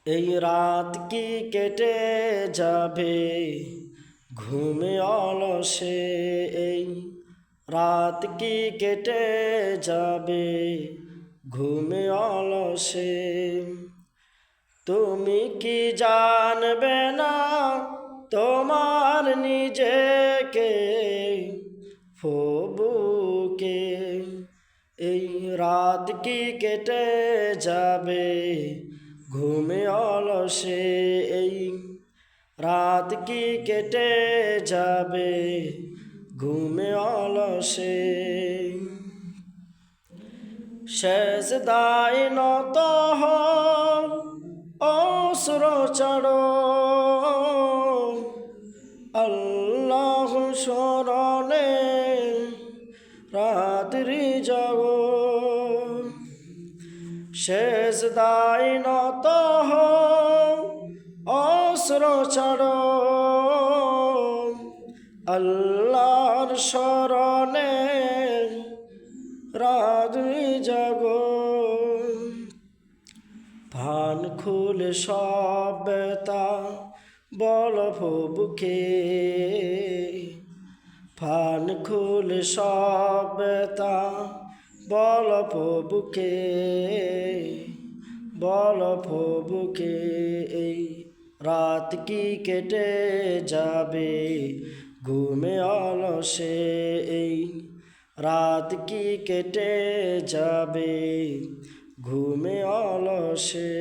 এই রাত কি কেটে যাবে ঘুমে অলসে, এই রাত কি কেটে যাবে ঘুমে অলসে। তুমি কি জানবে না তোমার নিজেকে ফবুকে, এই রাত কি কেটে যাবে ঘুমে অলসে, এই রাত কি কেটে যাবে ঘুমে অলসে। সেজদায় নত হও অশ্র চড়ো, আল্লাহ স্মরণে রাত্রি জাগো। সেজদায় নত হও অশ্র চড়ো, আল্লাহর স্মরণে রাত্রি জাগো। ভান খুলে সব বেতা বল বুকে, ফান খুলে সব বেতা বল বুকে, বল বুকে। এই রাত কি কেটে যাবে ঘুমে অলসে, এই রাত কি কেটে যাবে ঘুমে অলসে।